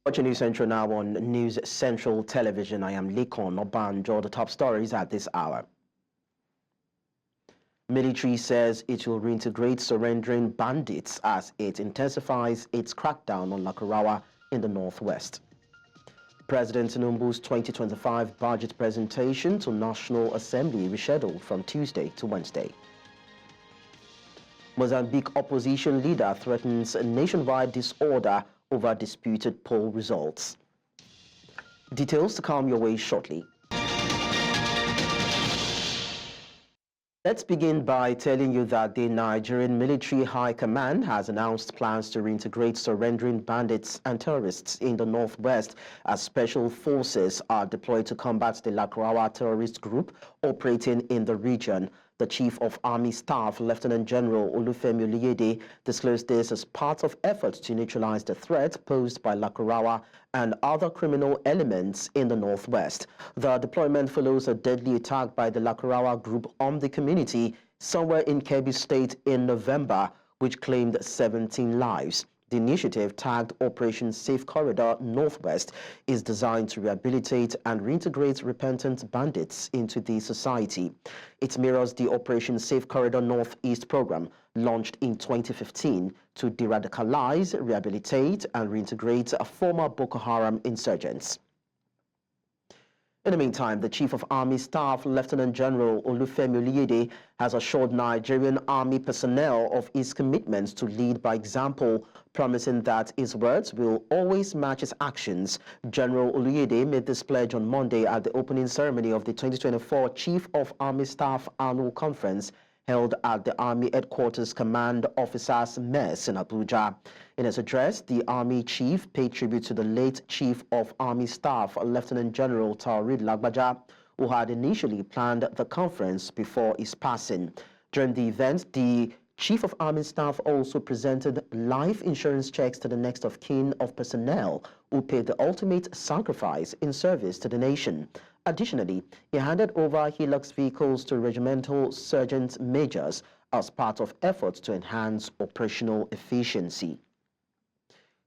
Watching News Central now on News Central Television. I am Lekon Obanjo. The top stories at this hour. Military says it will reintegrate surrendering bandits as it intensifies its crackdown on Lakurawa in the northwest. President Tinubu's 2025 budget presentation to National Assembly rescheduled from Tuesday to Wednesday. Mozambique opposition leader threatens a nationwide disorder over disputed poll results. Details to come your way shortly. Let's begin by telling you that the Nigerian Military High Command has announced plans to reintegrate surrendering bandits and terrorists in the northwest as special forces are deployed to combat the Lakurawa terrorist group operating in the region. The Chief of Army Staff, Lieutenant General Olufemi Oluyede, disclosed this as part of efforts to neutralize the threat posed by Lakurawa and other criminal elements in the northwest. The deployment follows a deadly attack by the Lakurawa group on the community somewhere in Kebbi State in November, which claimed 17 lives. The initiative, tagged Operation Safe Corridor Northwest, is designed to rehabilitate and reintegrate repentant bandits into the society. It mirrors the Operation Safe Corridor Northeast program launched in 2015 to de-radicalize, rehabilitate, and reintegrate former Boko Haram insurgents. In the meantime, the Chief of Army Staff, Lieutenant General Olufemi Oluyede, has assured Nigerian Army personnel of his commitment to lead by example, promising that his words will always match his actions. General Oluyede made this pledge on Monday at the opening ceremony of the 2024 Chief of Army Staff Annual Conference held at the Army Headquarters Command Officers Mess in Abuja. In his address, the Army Chief paid tribute to the late Chief of Army Staff, Lieutenant General Taoreed Lagbaja, who had initially planned the conference before his passing. During the event, the Chief of Army Staff also presented life insurance checks to the next of kin of personnel who paid the ultimate sacrifice in service to the nation. Additionally, he handed over Hilux vehicles to regimental sergeant majors as part of efforts to enhance operational efficiency.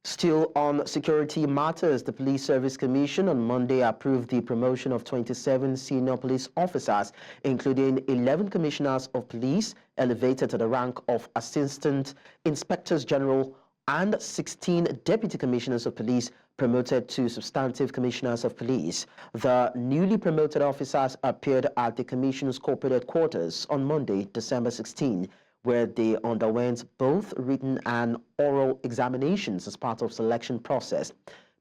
Still on security matters, the Police Service Commission on Monday approved the promotion of 27 senior police officers, including 11 commissioners of police elevated to the rank of Assistant Inspectors General and 16 deputy commissioners of police promoted to substantive commissioners of police. The newly promoted officers appeared at the Commission's corporate headquarters on Monday, December 16, where they underwent both written and oral examinations as part of selection process.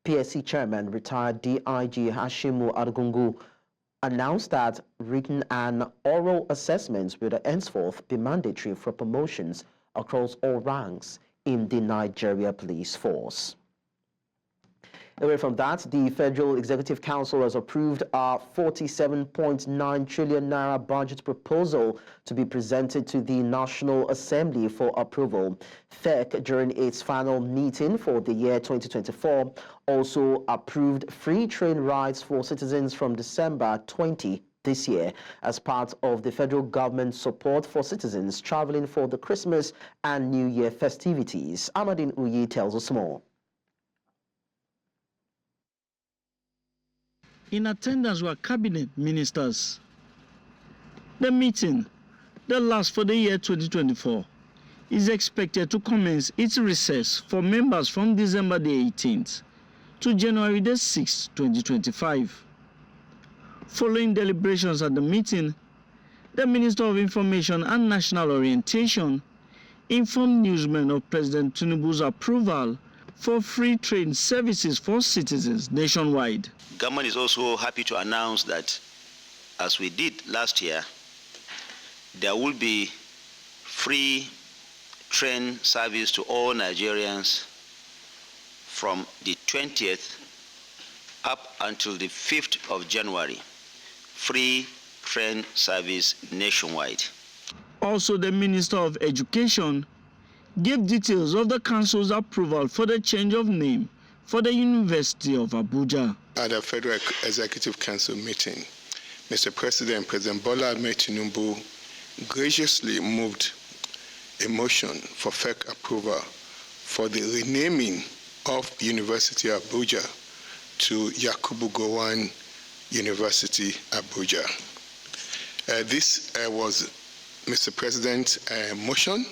PSC Chairman, retired DIG Hashimu Adugungu, announced that written and oral assessments will henceforth be mandatory for promotions across all ranks in the Nigeria Police Force. Away from that, the Federal Executive Council has approved a 47.9 trillion naira budget proposal to be presented to the National Assembly for approval. FEC, during its final meeting for the year 2024, also approved free train rides for citizens from December 20 this year as part of the federal government's support for citizens traveling for the Christmas and New Year festivities. Amadine Uyi tells us more. In attendance were cabinet ministers. The meeting, the last for the year 2024, is expected to commence its recess for members from December the 18th to January the 6th, 2025. Following deliberations at the meeting, the Minister of Information and National Orientation informed newsmen of President Tinubu's approval for free train services for citizens nationwide. Government is also happy to announce that, as we did last year, there will be free train service to all Nigerians from the 20th up until the 5th of January. Free train service nationwide. Also, the Minister of Education gave details of the Council's approval for the change of name for the University of Abuja. At the Federal Executive Council meeting, Mr. President, President Bola Ahmed Tinubu graciously moved a motion for FEC approval for the renaming of University of Abuja to Yakubu Gowon University, Abuja. This was, Mr. President, motion,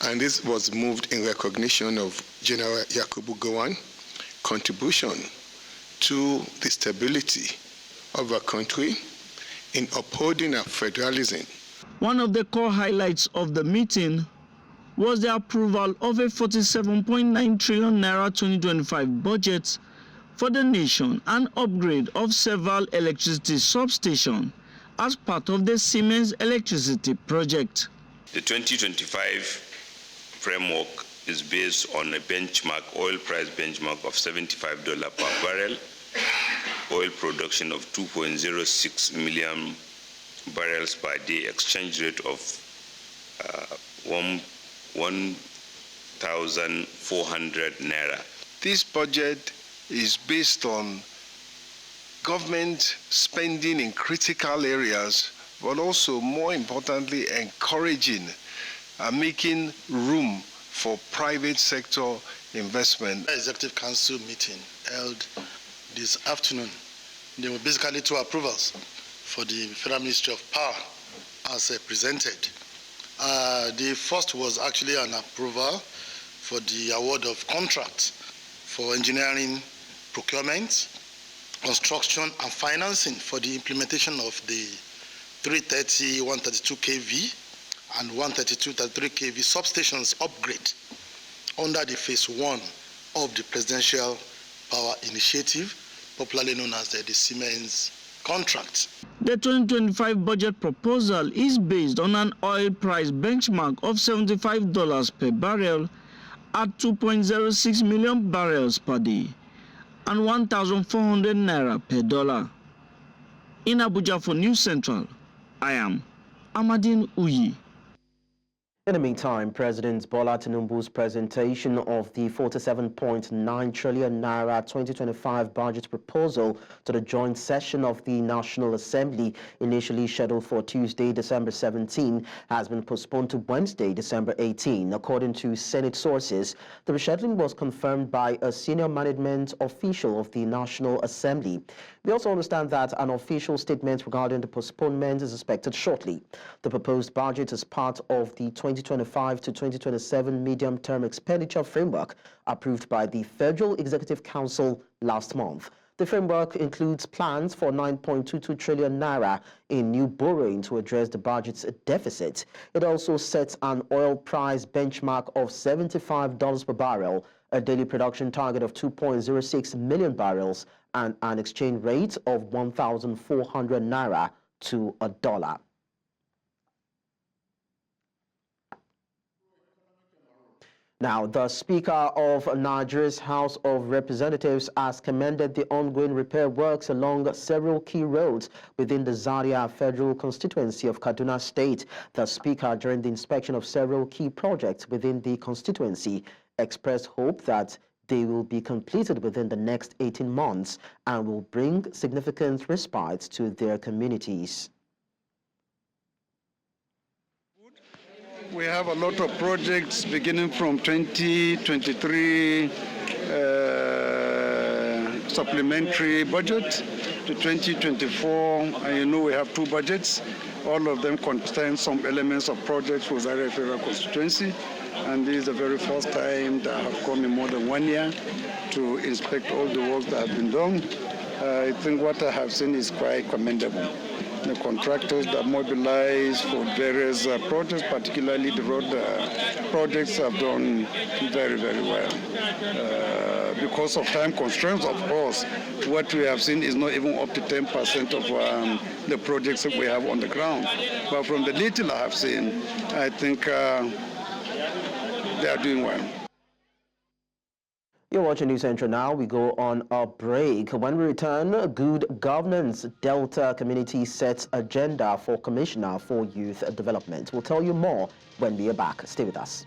and this was moved in recognition of General Yakubu Gowon contribution to the stability of our country in upholding our federalism. One of the core highlights of the meeting was the approval of a 47.9 trillion naira 2025 budget for the nation and upgrade of several electricity substations as part of the Siemens electricity project. The 2025 framework is based on a benchmark, oil price benchmark of $75 per barrel, oil production of 2.06 million barrels per day, exchange rate of 1,400 naira. This budget is based on government spending in critical areas, but also, more importantly, encouraging and making room for private sector investment. Executive Council meeting held this afternoon. There were basically two approvals for the Federal Ministry of Power as presented. The first was actually an approval for the award of contracts for engineering, procurement, construction and financing for the implementation of the 330, 132 kV and 132, 33 kV substations upgrade under the phase 1 of the Presidential Power Initiative, popularly known as the Siemens contract. The 2025 budget proposal is based on an oil price benchmark of $75 per barrel at 2.06 million barrels per day and 1,400 naira per dollar. In Abuja for News Central, I am Amadine Uyi. In the meantime, President Bola Tinubu's presentation of the 47.9 trillion naira 2025 budget proposal to the joint session of the National Assembly, initially scheduled for Tuesday, December 17, has been postponed to Wednesday, December 18. According to Senate sources, the rescheduling was confirmed by a senior management official of the National Assembly. We also understand that an official statement regarding the postponement is expected shortly. The proposed budget is part of the 2025 to 2027 medium-term expenditure framework approved by the Federal Executive Council last month. The framework includes plans for 9.22 trillion naira in new borrowing to address the budget's deficit. It also sets an oil price benchmark of $75 per barrel, a daily production target of 2.06 million barrels, and an exchange rate of 1,400 naira to a dollar. Now, the Speaker of Nigeria's House of Representatives has commended the ongoing repair works along several key roads within the Zaria Federal Constituency of Kaduna State. The Speaker, during the inspection of several key projects within the constituency, expressed hope that they will be completed within the next 18 months and will bring significant respite to their communities. We have a lot of projects beginning from 2023 supplementary budget to 2024, and you know we have two budgets. All of them contain some elements of projects for Zaria Federal Constituency, and this is the very first time that I have come in more than 1 year to inspect all the work that have been done. I think what I have seen is quite commendable. The contractors that mobilize for various projects, particularly the road projects, have done very, very well. Because of time constraints, of course, what we have seen is not even up to 10% of the projects that we have on the ground. But from the little I have seen, I think they are doing well. You're watching News Central now. We go on a break. When we return, good governance. Delta community sets agenda for Commissioner for Youth Development. We'll tell you more when we are back. Stay with us.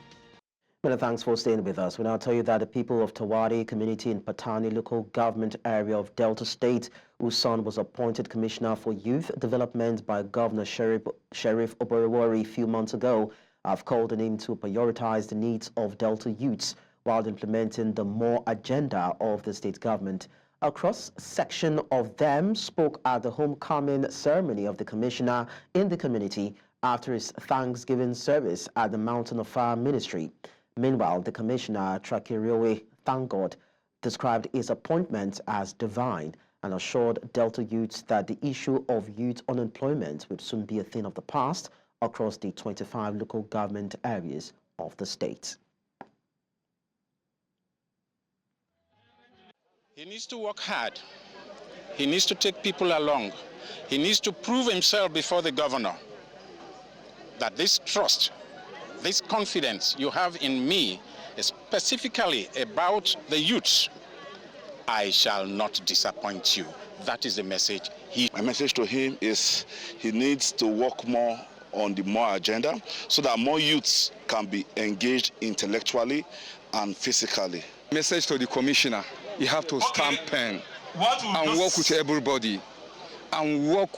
Many thanks for staying with us. We now tell you that the people of Tawari community in Patani local government area of Delta State, whose son was appointed Commissioner for Youth Development by Governor Sheriff Oborewori a few months ago, have called on him to prioritize the needs of Delta youths. while implementing the more agenda of the state government. A cross-section of them spoke at the homecoming ceremony of the commissioner in the community after his Thanksgiving service at the Mountain of Fire Ministry. Meanwhile, the commissioner, Trakiriowe, thank God, described his appointment as divine and assured Delta youths that the issue of youth unemployment would soon be a thing of the past across the 25 local government areas of the state. He needs to work hard. He needs to take people along. He needs to prove himself before the governor that this trust, this confidence you have in me, specifically about the youths, I shall not disappoint you. That is the message. My message to him is he needs to work more on the more agenda so that more youths can be engaged intellectually and physically. Message to the commissioner, you have to stamp pen and work with everybody, and work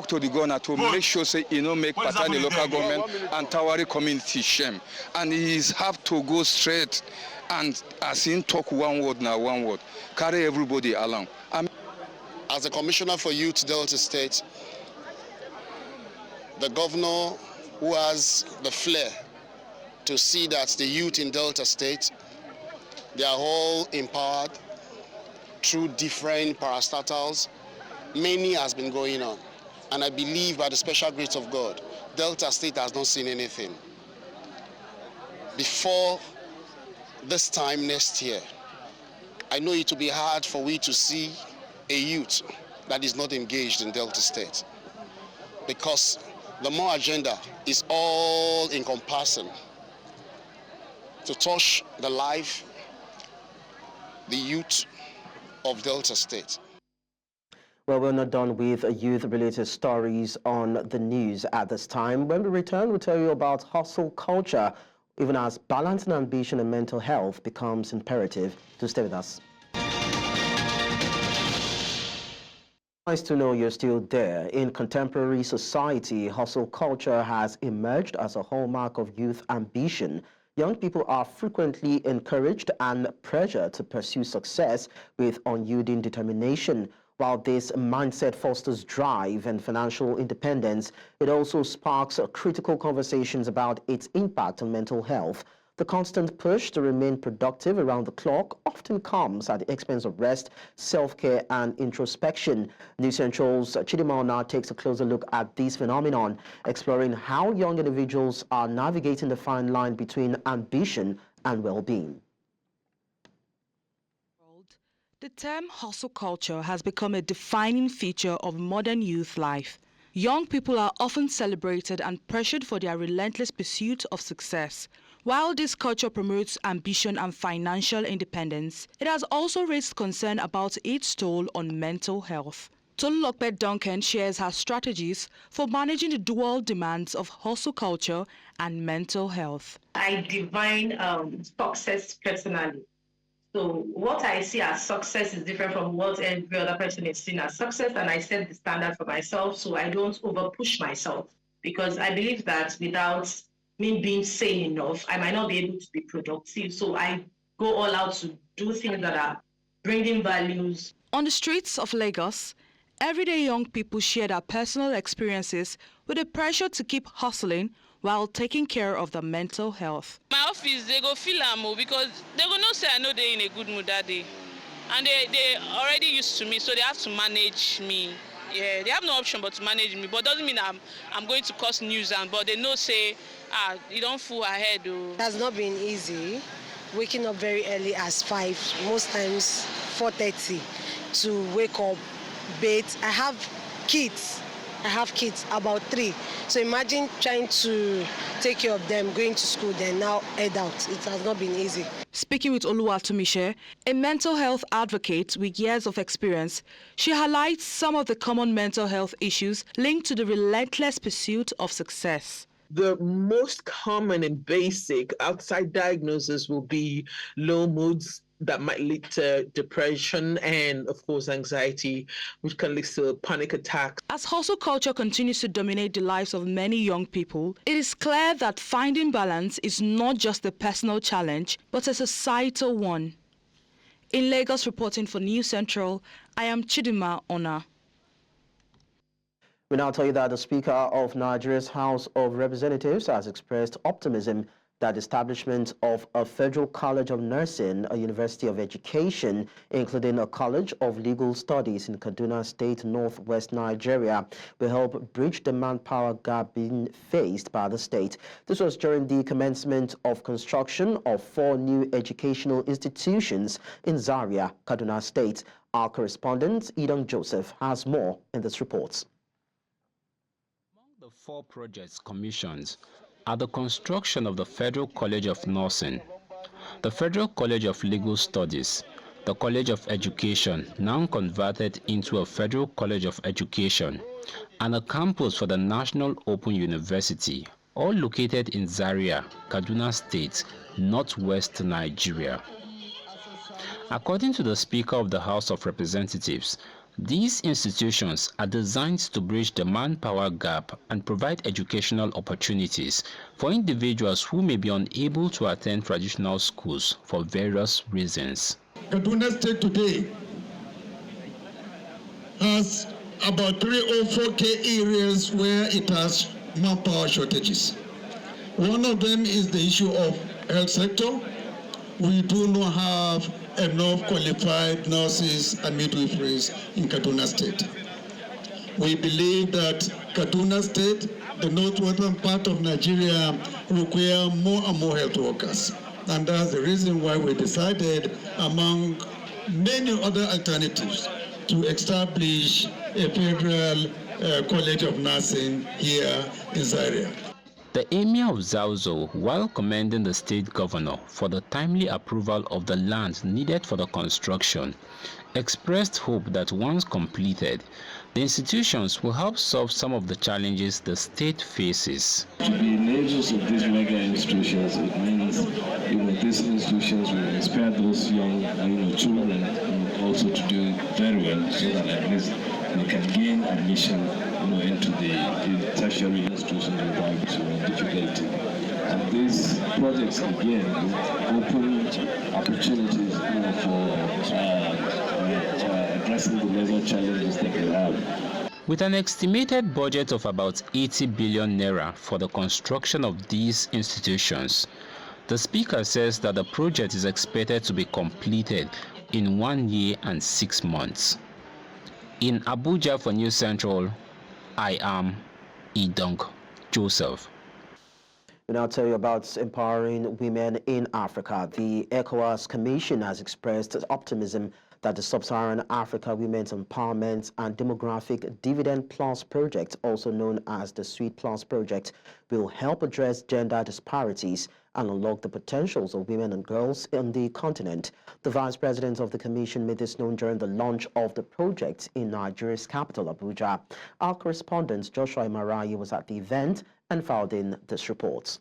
to the governor to make sure say make Patani local government and Tawari community shame. And he have to go straight and as in talk one word, carry everybody along. As a commissioner for youth Delta State, the governor who has the flair to see that the youth in Delta State, they are all empowered through different parastatals. Many has been going on. And I believe by the special grace of God, Delta State has not seen anything. Before this time next year, I know it will be hard for we to see a youth that is not engaged in Delta State, because the more agenda is all encompassing to touch the life, the youth of Delta State. Well, we're not done with youth-related stories on the news at this time. When we return, we'll tell you about hustle culture, even as balancing ambition and mental health becomes imperative. To stay with us. Nice to know you're still there. In contemporary society, hustle culture has emerged as a hallmark of youth ambition. Young people are frequently encouraged and pressured to pursue success with unyielding determination. While this mindset fosters drive and financial independence, it also sparks critical conversations about its impact on mental health. The constant push to remain productive around the clock often comes at the expense of rest, self-care, and introspection. News Central's Chidima now takes a closer look at this phenomenon, exploring how young individuals are navigating the fine line between ambition and well-being. The term hustle culture has become a defining feature of modern youth life. Young people are often celebrated and pressured for their relentless pursuit of success. While this culture promotes ambition and financial independence, it has also raised concern about its toll on mental health. Tolulokpe Duncan shares her strategies for managing the dual demands of hustle culture and mental health. I define success personally. So what I see as success is different from what every other person is seeing as success, and I set the standard for myself so I don't over-push myself, because I believe that without me being sane enough, I might not be able to be productive. So I go all out to do things that are bringing values. On the streets of Lagos, everyday young people share their personal experiences with the pressure to keep hustling while taking care of their mental health. My office, they go feel am because they go know say I know they're in a good mood that day. And they already used to me, so they have to manage me. Yeah, they have no option but to manage me. But doesn't mean I'm going to cause news, but they know say, you don't fool ahead. Oh. It has not been easy. Waking up very early as 5, most times 4:30 to wake up, bathe. I have kids, about 3. So imagine trying to take care of them, going to school, then now head out. It has not been easy. Speaking with Oluwatomise, a mental health advocate with years of experience, she highlights some of the common mental health issues linked to the relentless pursuit of success. The most common and basic outside diagnosis will be low moods that might lead to depression and, of course, anxiety, which can lead to panic attacks. As hustle culture continues to dominate the lives of many young people, it is clear that finding balance is not just a personal challenge, but a societal one. In Lagos, reporting for News Central, I am Chidima Ona. We now tell you that the Speaker of Nigeria's House of Representatives has expressed optimism that the establishment of a Federal College of Nursing, a University of Education, including a College of Legal Studies in Kaduna State, northwest Nigeria, will help bridge the manpower gap being faced by the state. This was during the commencement of construction of 4 new educational institutions in Zaria, Kaduna State. Our correspondent, Edon Joseph, has more in this report. The 4 projects commissioned are the construction of the Federal College of Nursing, the Federal College of Legal Studies, the College of Education, now converted into a Federal College of Education, and a campus for the National Open University, all located in Zaria, Kaduna State, northwest Nigeria. According to the Speaker of the House of Representatives, these institutions are designed to bridge the manpower gap and provide educational opportunities for individuals who may be unable to attend traditional schools for various reasons. Kaduna State today has about 3 or 4 key areas where it has manpower shortages. One of them is the issue of health sector. We do not have enough qualified nurses and midwiferys in Kaduna State. We believe that Kaduna State, the northwestern part of Nigeria, require more and more health workers. And that's the reason why we decided, among many other alternatives, to establish a Federal College of Nursing here in Zaria. The Emir of Zauzau, while commending the state governor for the timely approval of the land needed for the construction, expressed hope that once completed, the institutions will help solve some of the challenges the state faces. To be enablers of these mega institutions, it means these institutions will inspire those young children also to do very well, so that at least they can gain admission into the tertiary institutions without difficulty. And these projects again open opportunities for addressing the major challenges that they have. With an estimated budget of about 80 billion naira for the construction of these institutions, the Speaker says that the project is expected to be completed in 1 year and 6 months. In Abuja for News Central, I am Edon Joseph. We now tell you about empowering women in Africa. The ECOWAS Commission has expressed optimism that the Sub-Saharan Africa Women's Empowerment and Demographic Dividend Plus Project, also known as the Sweet Plus Project, will help address gender disparities and unlock the potentials of women and girls in the continent. The Vice President of the Commission made this known during the launch of the project in Nigeria's capital, Abuja. Our correspondent, Joshua Imarayi, was at the event and filed in this report.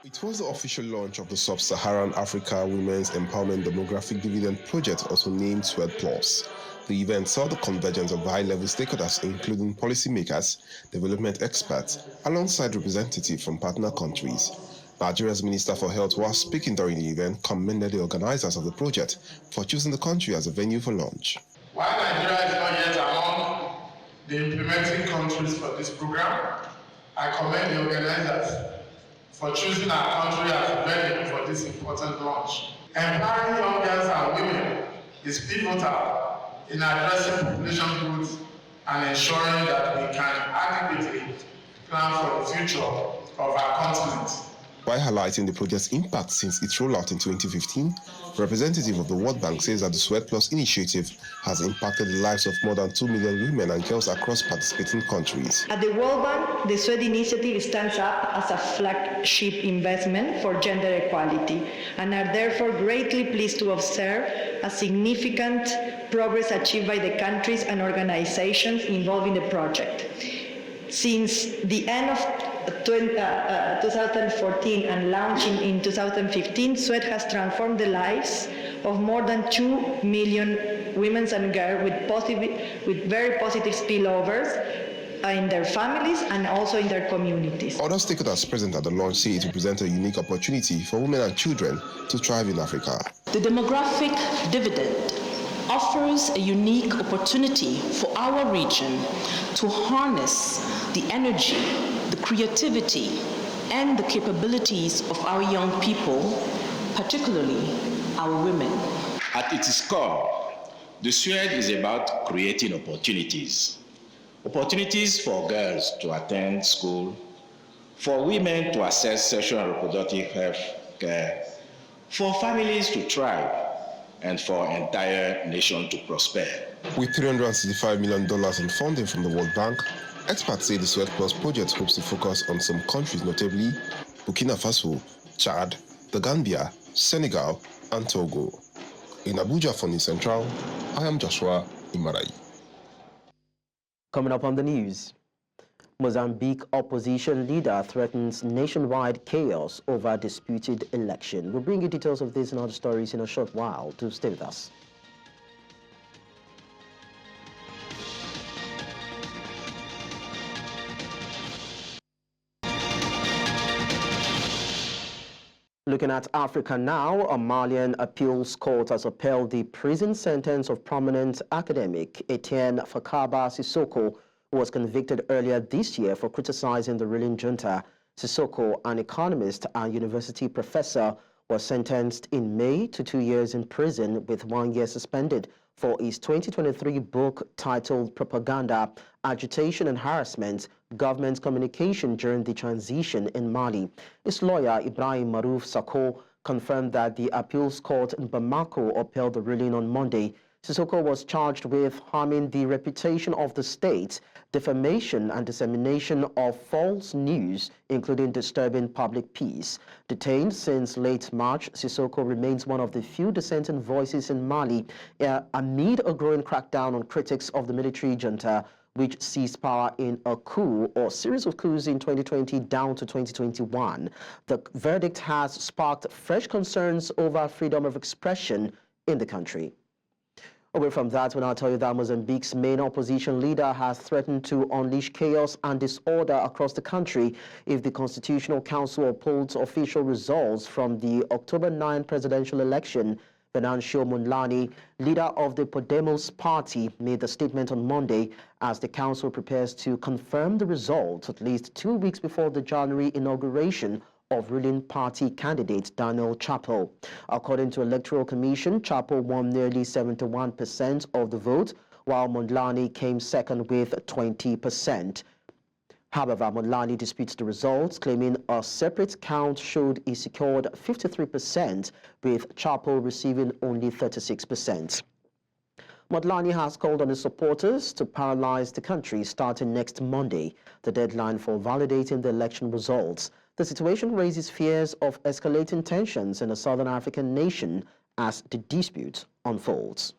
It was the official launch of the Sub-Saharan Africa Women's Empowerment Demographic Dividend Project, also named Sweat Plus. The event saw the convergence of high-level stakeholders, including policymakers, development experts, alongside representatives from partner countries. Nigeria's Minister for Health, while speaking during the event, commended the organizers of the project for choosing the country as a venue for launch. While Nigeria is not yet among the implementing countries for this program, I commend the organizers for choosing our country as a venue for this important launch. Empowering young girls and women is pivotal in addressing population growth and ensuring that we can adequately plan for the future of our continent. While highlighting the project's impact since its rollout in 2015, a representative of the World Bank says that the Sweat Plus initiative has impacted the lives of more than 2 million women and girls across participating countries. At the World Bank, the Sweat initiative stands up as a flagship investment for gender equality and are therefore greatly pleased to observe a significant progress achieved by the countries and organizations involved in the project. Since the end of 2014 and launching in 2015, SWED has transformed the lives of more than 2 million women and girls with very positive spillovers in their families and also in their communities. Other stakeholders present at the launch say it represents a unique opportunity for women and children to thrive in Africa. The demographic dividend offers a unique opportunity for our region to harness the energy, the creativity, and the capabilities of our young people, particularly our women. At its core, the SWED is about creating opportunities. Opportunities for girls to attend school, for women to access sexual and reproductive health care, for families to thrive, and for an entire nation to prosper. With $365 million in funding from the World Bank, experts say the SWED Plus project hopes to focus on some countries, notably Burkina Faso, Chad, the Gambia, Senegal, and Togo. In Abuja for News Central, I am Joshua Imarai. Coming up on the news, Mozambique opposition leader threatens nationwide chaos over disputed election. We'll bring you details of this and other stories in a short while. Do stay with us. Looking at Africa now, a Malian appeals court has upheld the prison sentence of prominent academic Etienne Fakaba Sissoko, who was convicted earlier this year for criticizing the ruling junta. Sissoko, an economist and university professor, was sentenced in May to 2 years in prison with 1 year suspended for his 2023 book titled Propaganda, Agitation and Harassment, Government Communication During the Transition in Mali. His lawyer, Ibrahim Maruf Sako, confirmed that the appeals court in Bamako upheld the ruling on Monday. Sissoko was charged with harming the reputation of the state, defamation and dissemination of false news, including disturbing public peace. Detained since late March, Sissoko remains one of the few dissenting voices in Mali amid a growing crackdown on critics of the military junta, which seized power in a coup or series of coups in 2020 down to 2021. The verdict has sparked fresh concerns over freedom of expression in the country. Away from that, we'll now tell you that Mozambique's main opposition leader has threatened to unleash chaos and disorder across the country if the Constitutional Council upholds official results from the October 9 presidential election. Venancio Mondlane, leader of the Podemos party, made the statement on Monday as the council prepares to confirm the results at least 2 weeks before the January inauguration of ruling party candidate Daniel Chapo. According to Electoral Commission, Chapo won nearly 71% of the vote, while Mondlane came second with 20%. However, Mondlane disputes the results, claiming a separate count showed he secured 53%, with Chapo receiving only 36%. Mondlane has called on his supporters to paralyze the country starting next Monday, the deadline for validating the election results. The situation raises fears of escalating tensions in a southern African nation as the dispute unfolds.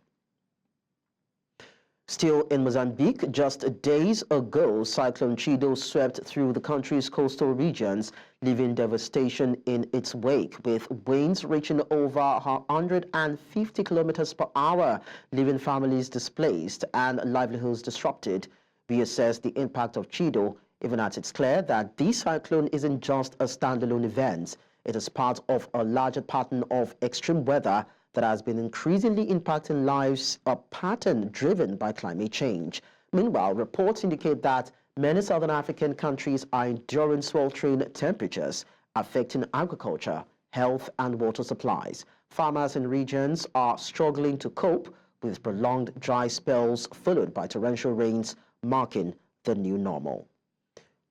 Still in Mozambique, just days ago, Cyclone Chido swept through the country's coastal regions, leaving devastation in its wake, with winds reaching over 150 kilometers per hour, leaving families displaced and livelihoods disrupted. We assess the impact of Chido, even as it's clear that this cyclone isn't just a standalone event. It is part of a larger pattern of extreme weather that has been increasingly impacting lives, a pattern driven by climate change. Meanwhile, reports indicate that many southern African countries are enduring sweltering temperatures, affecting agriculture, health, and water supplies. Farmers in regions are struggling to cope with prolonged dry spells followed by torrential rains, marking the new normal.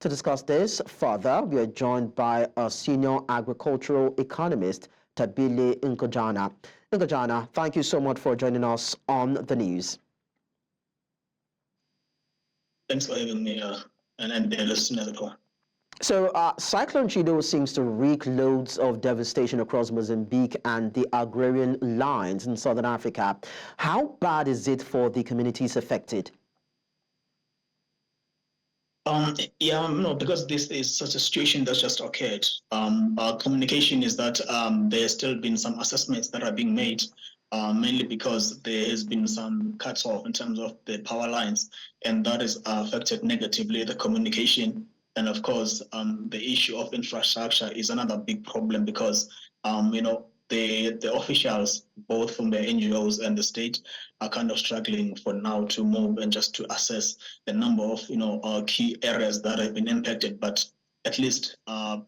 To discuss this further, we are joined by a senior agricultural economist, Tabile Nkojana. Nkojana, thank you so much for joining us on the news. Thanks for having me and the listeners as well. So, Cyclone Chido seems to wreak loads of devastation across Mozambique and the agrarian lines in southern Africa. How bad is it for the communities affected? No, because this is such a situation that's just occurred. Our communication is that there's still been some assessments that are being made, mainly because there has been some cuts off in terms of the power lines, and that has affected negatively the communication. And of course, the issue of infrastructure is another big problem because, the officials, both from the NGOs and the state, are kind of struggling for now to move and just to assess the number of key areas that have been impacted. But at least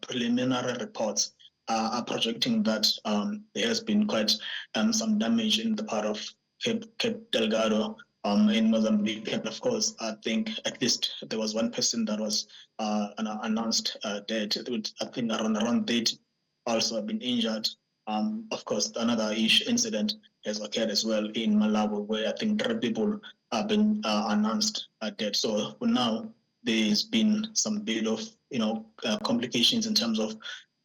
preliminary reports are projecting that there has been quite some damage in the part of Cape Delgado in Mozambique. And of course, I think at least there was one person that was announced dead. I think around 30 also have been injured. Of course, another incident has occurred as well in Malawi, where I think 3 people have been announced dead. So for now, there's been some bit of complications in terms of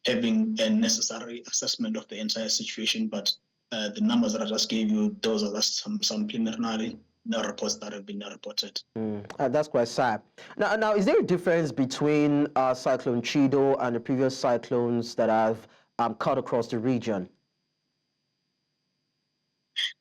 having a necessary assessment of the entire situation. But the numbers that I just gave you, those are just some preliminary reports that have been reported. That's quite sad. Now, is there a difference between Cyclone Chido and the previous cyclones that have cut across the region?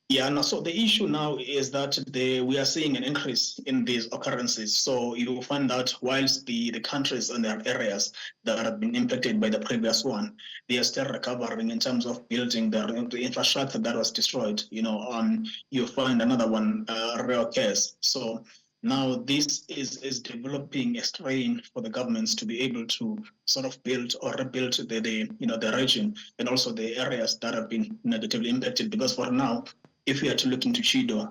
Yeah, no, so the issue now is that we are seeing an increase in these occurrences. So you will find that whilst the countries and their areas that have been impacted by the previous one, they are still recovering in terms of building the infrastructure that was destroyed. You find another one reoccurs. So now this is developing a strain for the governments to be able to sort of build or rebuild the region and also the areas that have been negatively impacted. Because for now, if we are to look into Chido,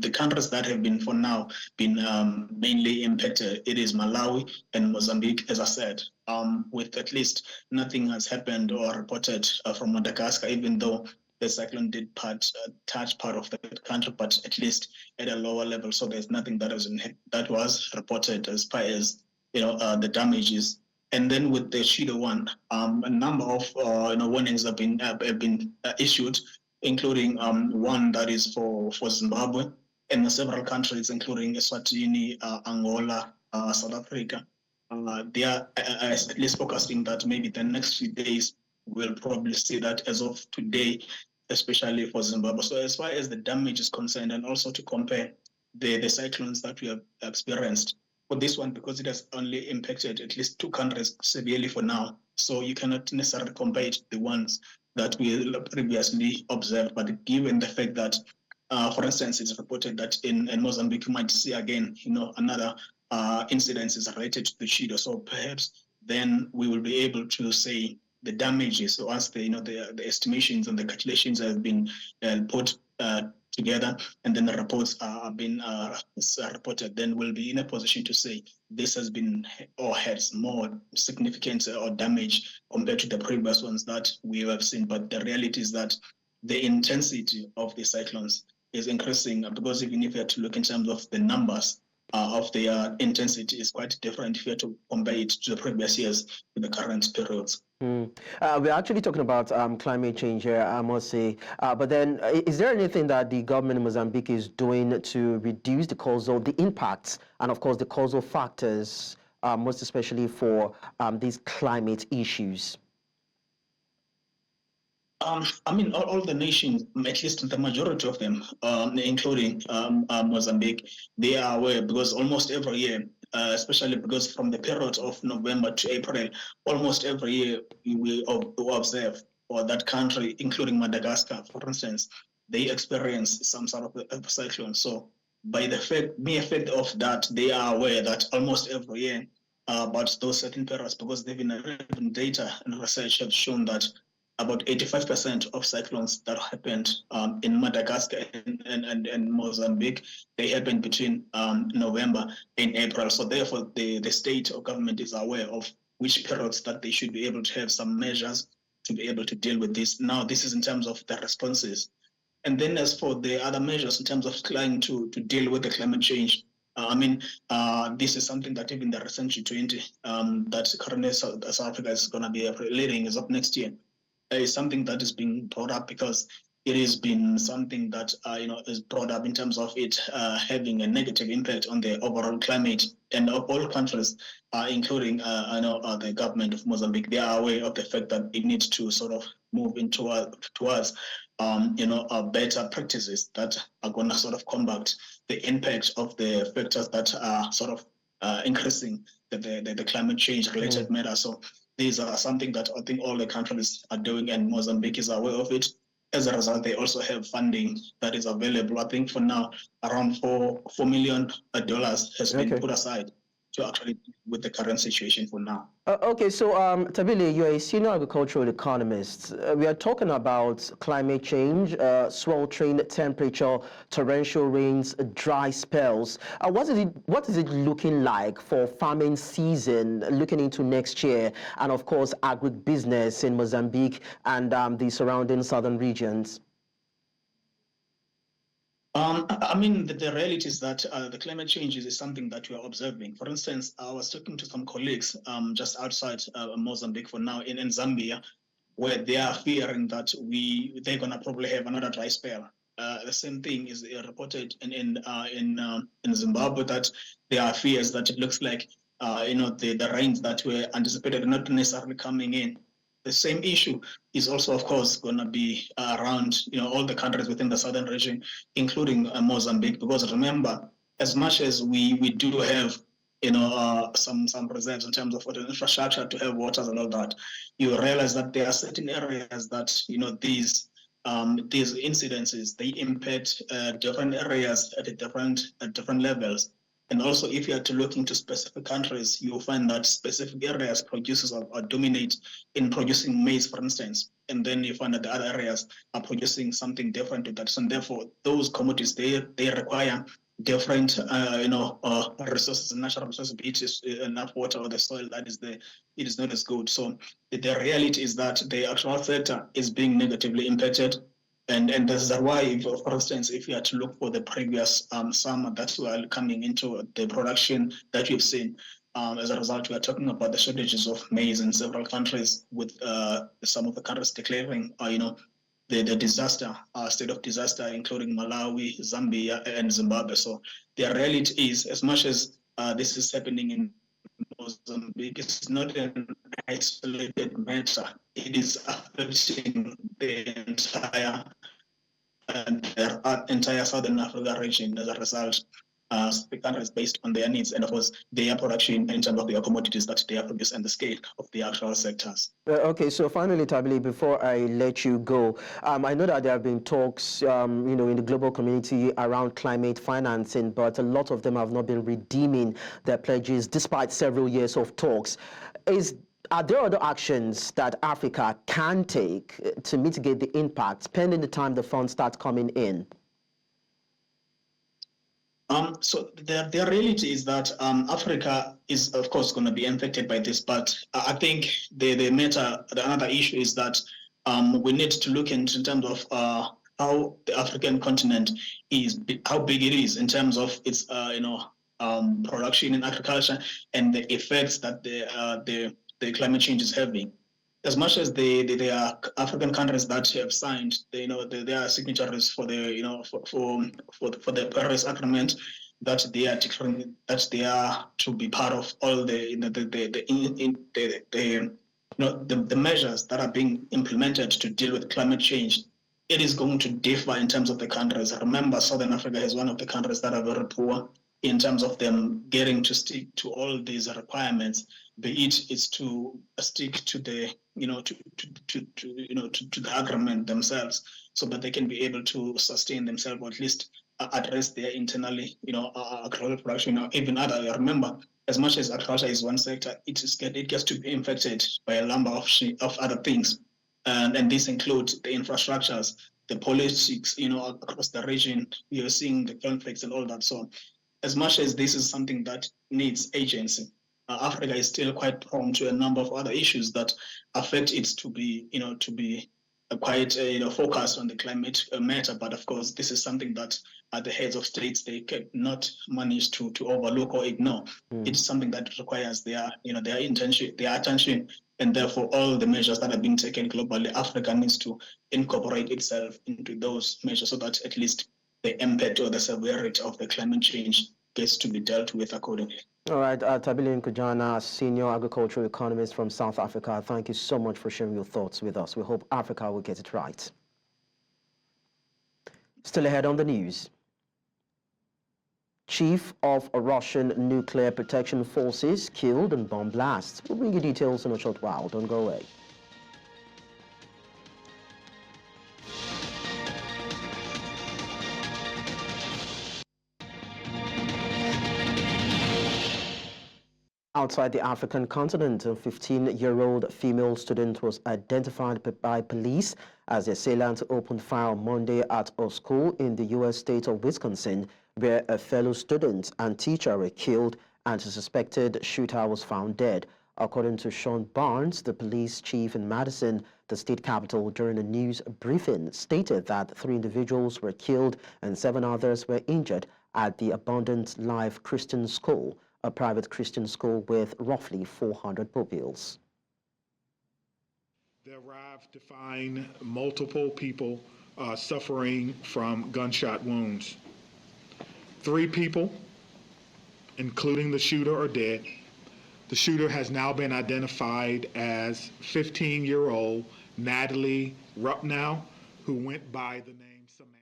the countries that have been for now been mainly impacted, it is Malawi and Mozambique, as I said, with at least nothing has happened or reported from Madagascar, even though the cyclone did touch part of the country, but at least at a lower level. So there's nothing that was reported as far as the damages. And then with the Chido one, a number of warnings have been issued, including one that is for Zimbabwe and several countries, including Eswatini, Angola, South Africa. They are at least focusing that maybe the next few days we'll probably see that as of today, especially for Zimbabwe. So as far as the damage is concerned, and also to compare the cyclones that we have experienced, for this one, because it has only impacted at least 2 countries severely for now, so you cannot necessarily compare it to the ones that we previously observed. But given the fact that, for instance, it's reported that in Mozambique, you might see again, another incidences related to the Chido. So perhaps then we will be able to say the damages, so as the estimations and the calculations have been put together, and then the reports are being reported, then we'll be in a position to say this has been or has more significant or damage compared to the previous ones that we have seen. But the reality is that the intensity of the cyclones is increasing, because even if you have to look in terms of the numbers of their intensity, is quite different if you have to compare it to the previous years with the current periods. We're actually talking about climate change here, I must say. But then, is there anything that the government of Mozambique is doing to reduce the impacts, and of course the causal factors, most especially for these climate issues? All the nations, at least the majority of them, including Mozambique, they are aware, because almost every year, especially because from the period of November to April, almost every year we observe, or that country, including Madagascar, for instance, they experience some sort of a cyclone. So by the mere fact of that, they are aware that almost every year, about those certain periods, because they've been data and research have shown that about 85% of cyclones that happened in Madagascar and Mozambique, they happened between November and April. So therefore, the state or government is aware of which periods that they should be able to have some measures to be able to deal with this. Now, this is in terms of the responses. And then as for the other measures in terms of trying to deal with the climate change, this is something that even the recent G20 that currently South Africa is going to be leading is up next year. Is something that is being brought up, because it has been something that is brought up in terms of it having a negative impact on the overall climate, and all countries, including the government of Mozambique, they are aware of the fact that it needs to sort of move towards better practices that are going to sort of combat the impact of the factors that are sort of increasing the climate change related matter. So these are something that I think all the countries are doing, and Mozambique is aware of it. As a result, they also have funding that is available. I think for now, around $4 million has been put aside to actually deal with the current situation for now. Okay, so Tabile, you're a senior agricultural economist. We are talking about climate change, sweltering temperature, torrential rains, dry spells. What is it looking like for farming season looking into next year, and of course agribusiness in Mozambique and the surrounding southern regions? I mean, the reality is that the climate change is something that we are observing. For instance, I was talking to some colleagues just outside Mozambique for now in Zambia, where they are fearing that they're gonna probably have another dry spell. The same thing is reported in Zimbabwe, that there are fears that it looks like the rains that were anticipated are not necessarily coming in. The same issue is also, of course, going to be around all the countries within the southern region, including Mozambique. Because remember, as much as we do have some reserves in terms of infrastructure to have waters and all that, you realize that there are certain areas that these incidences, they impact different areas at different levels. And also, if you are to look into specific countries, you'll find that specific areas producers are dominate in producing maize, for instance. And then you find that the other areas are producing something different to that. So therefore, those commodities, they require different resources, natural resources, be it enough water or the soil that is there, it is not as good. So the reality is that the actual sector is being negatively impacted. And this is why, for instance, if you had to look for the previous summer that we are coming into the production that we've seen, as a result, we are talking about the shortages of maize in several countries, with some of the countries declaring, the disaster, state of disaster, including Malawi, Zambia, and Zimbabwe. So the reality is, as much as this is happening in Mozambique, it's not an isolated matter. It is affecting the entire Southern Africa region. As a result, the countries based on their needs and, of course, their production in terms of their commodities that they produce and the scale of the actual sectors. Okay, so finally, Tabile, before I let you go, I know that there have been talks, in the global community around climate financing, but a lot of them have not been redeeming their pledges despite several years of talks. Are there other actions that Africa can take to mitigate the impact, pending the time the funds start coming in? So the reality is that Africa is, of course, going to be affected by this, but I think the another issue is that we need to look in terms of how the African continent is, how big it is in terms of its production in agriculture and the effects that the climate change is having. As much as there are African countries that have signed, they are signatories for the for the Paris Agreement, that they are declaring that they are to be part of all the measures that are being implemented to deal with climate change. It is going to differ in terms of the countries. Remember, Southern Africa is one of the countries that are very poor in terms of them getting to stick to all these requirements. Be it is to stick to the to the agreement themselves, so that they can be able to sustain themselves, or at least address their internally agricultural production. Even other, remember, as much as agriculture is one sector, it gets to be impacted by a number of other things, and these include the infrastructures, the politics, across the region. You're seeing the conflicts and all that. So, as much as this is something that needs agency, Africa is still quite prone to a number of other issues that affect it to be quite focused on the climate matter, but of course this is something that the heads of states they cannot manage to overlook or ignore. It's something that requires their attention, and therefore all the measures that are being taken globally, Africa needs to incorporate itself into those measures so that at least the impact or the severity of the climate change gets to be dealt with accordingly. All right, Tabili Nkujana, senior agricultural economist from South Africa, thank you so much for sharing your thoughts with us. We hope Africa will get it right. Still ahead on the news. Chief of Russian Nuclear Protection Forces killed in bomb blast. We'll bring you details in a short while. Don't go away. Outside the African continent, a 15-year-old female student was identified by police as the assailant opened fire on Monday at a school in the U.S. state of Wisconsin, where a fellow student and teacher were killed and the suspected shooter was found dead. According to Sean Barnes, the police chief in Madison, the state capital, during a news briefing, stated that 3 individuals were killed and 7 others were injured at the Abundant Life Christian School, a private Christian school with roughly 400 pupils. They arrived to find multiple people suffering from gunshot wounds. 3 people, including the shooter, are dead. The shooter has now been identified as 15-year-old Natalie Rupnow, who went by the name Samantha.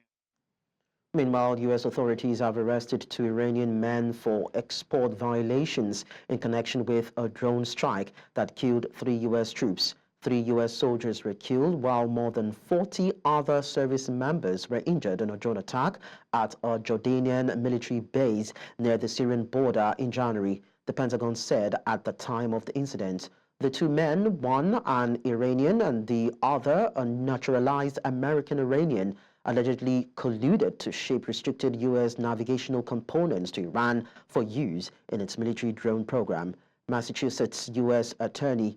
Meanwhile, U.S. authorities have arrested 2 Iranian men for export violations in connection with a drone strike that killed 3 U.S. troops. 3 U.S. soldiers were killed, while more than 40 other service members were injured in a drone attack at a Jordanian military base near the Syrian border in January, the Pentagon said at the time of the incident. The 2 men, one an Iranian and the other a naturalized American Iranian, allegedly colluded to ship restricted U.S. navigational components to Iran for use in its military drone program. Massachusetts U.S. Attorney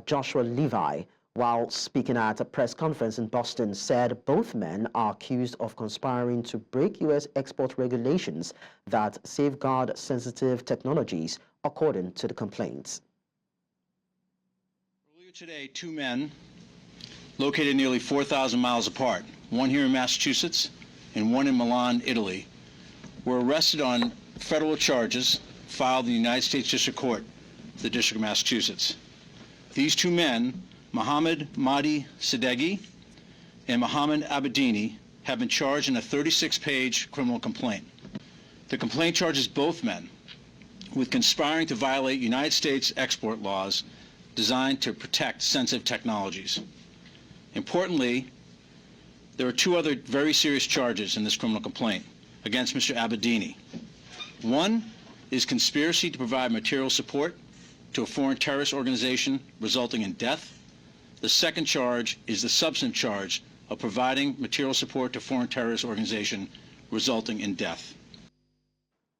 Joshua Levi, while speaking at a press conference in Boston, said both men are accused of conspiring to break U.S. export regulations that safeguard sensitive technologies, according to the complaints. Earlier today, 2 men located nearly 4,000 miles apart, one here in Massachusetts and one in Milan, Italy, were arrested on federal charges filed in the United States District Court, the District of Massachusetts. These 2 men, Mohammed Mahdi Sadeghi and Mohammed Abedini, have been charged in a 36-page criminal complaint. The complaint charges both men with conspiring to violate United States export laws designed to protect sensitive technologies. Importantly, there are 2 other very serious charges in this criminal complaint against Mr. Abedini. One is conspiracy to provide material support to a foreign terrorist organization resulting in death. The second charge is the substantive charge of providing material support to a foreign terrorist organization resulting in death.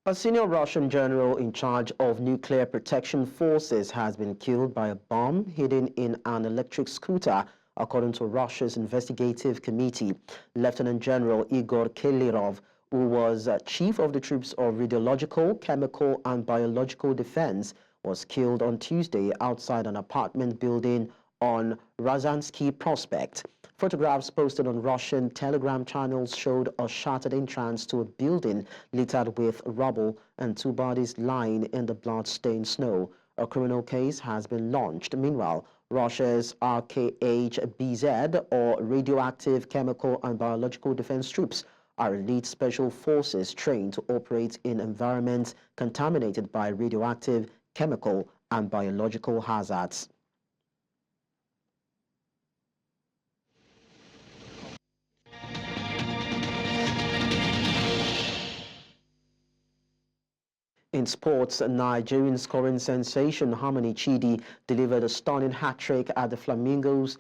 A senior Russian general in charge of nuclear protection forces has been killed by a bomb hidden in an electric scooter, according to Russia's investigative committee. Lieutenant General Igor Kelirov, who was chief of the troops of radiological, chemical, and biological defense, was killed on Tuesday outside an apartment building on Razansky Prospect. Photographs posted on Russian Telegram channels showed a shattered entrance to a building littered with rubble and 2 bodies lying in the blood-stained snow. A criminal case has been launched. Meanwhile, Russia's RKHBZ, or Radioactive, Chemical, and Biological Defense Troops, are elite special forces trained to operate in environments contaminated by radioactive, chemical, and biological hazards. In sports, Nigerian scoring sensation Harmony Chidi delivered a stunning hat-trick at the Flamingos,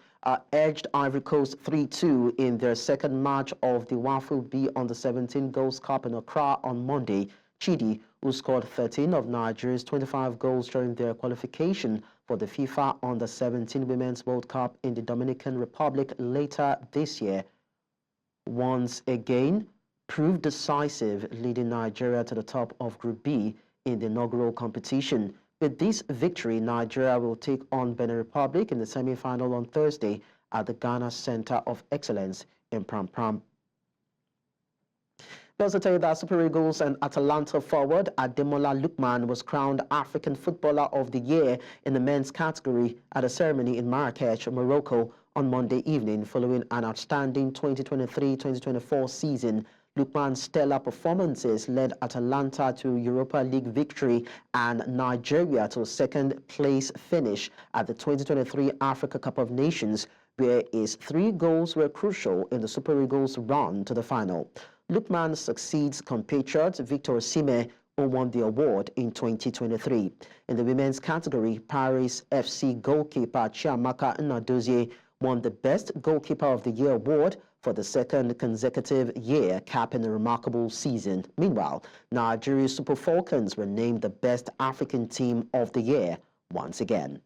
edged Ivory Coast 3-2 in their second match of the Waffle B Under-17 Goals Cup in Accra on Monday. Chidi, who scored 13 of Nigeria's 25 goals during their qualification for the FIFA Under-17 Women's World Cup in the Dominican Republic later this year once again proved decisive, leading Nigeria to the top of Group B in the inaugural competition. With this victory, Nigeria will take on Benin Republic in the semi-final on Thursday at the Ghana Center of Excellence in Pram Pram. We also tell you that Super Eagles and Atalanta forward Ademola Lookman was crowned African Footballer of the Year in the men's category at a ceremony in Marrakech, Morocco on Monday evening following an outstanding 2023-2024 season. Lookman's stellar performances led Atalanta to Europa League victory and Nigeria to a second-place finish at the 2023 Africa Cup of Nations, where his 3 goals were crucial in the Super Eagles' run to the final. Lookman succeeds compatriot Victor Osimhen, who won the award in 2023. In the women's category, Paris FC goalkeeper Chiamaka Nnadozie won the Best Goalkeeper of the Year award for the second consecutive year, capping a remarkable season. Meanwhile, Nigeria's Super Falcons were named the Best African Team of the Year once again.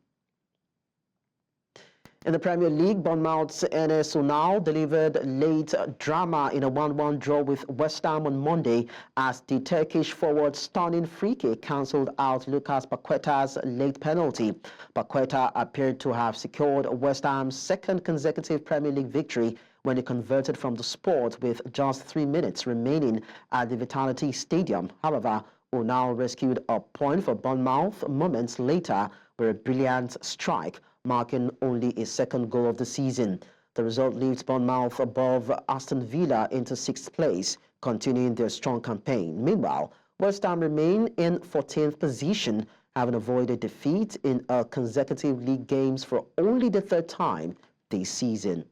In the Premier League, Bournemouth's Enes Unal delivered late drama in a 1-1 draw with West Ham on Monday as the Turkish forward's stunning free kick cancelled out Lucas Paqueta's late penalty. Paqueta appeared to have secured West Ham's second consecutive Premier League victory when he converted from the spot with just 3 minutes remaining at the Vitality Stadium. However, Unal rescued a point for Bournemouth moments later with a brilliant strike, marking only his second goal of the season. The result leaves Bournemouth above Aston Villa into 6th place, continuing their strong campaign. Meanwhile, West Ham remain in 14th position, having avoided defeat in consecutive league games for only the 3rd time this season.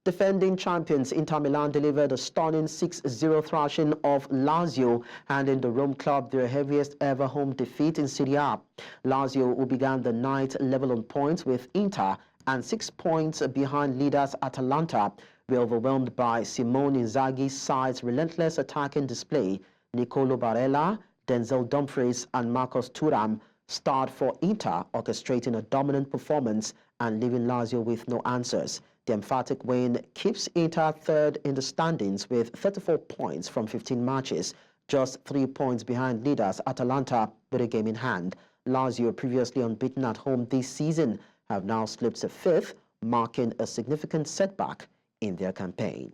Defending champions Inter Milan delivered a stunning 6-0 thrashing of Lazio, handing the Rome club their heaviest ever home defeat in Serie A. Lazio, who began the night level on points with Inter and 6 points behind leaders Atalanta, were overwhelmed by Simone Inzaghi's side's relentless attacking display. Nicolo Barella, Denzel Dumfries and Marcus Thuram starred for Inter, orchestrating a dominant performance and leaving Lazio with no answers. The emphatic win keeps Inter 3rd in the standings with 34 points from 15 matches, just 3 points behind leaders Atalanta with a game in hand. Lazio, previously unbeaten at home this season, have now slipped to 5th, marking a significant setback in their campaign.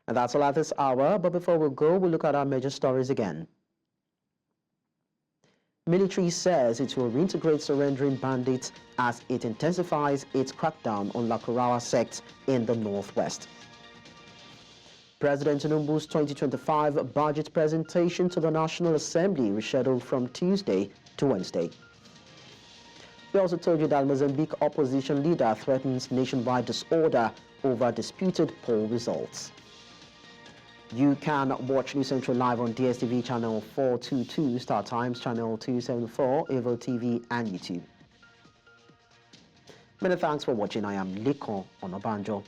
And that's all at this hour, but before we go, we'll look at our major stories again. Military says it will reintegrate surrendering bandits as it intensifies its crackdown on Lakurawa sect in the northwest. President Tinubu's 2025 budget presentation to the National Assembly rescheduled from Tuesday to Wednesday. We also told you that Mozambique opposition leader threatens nationwide disorder over disputed poll results. You can watch News Central live on DSTV channel 422, Star Times channel 274, Evo TV and YouTube. Many thanks for watching. I am Lekon Onobanjo.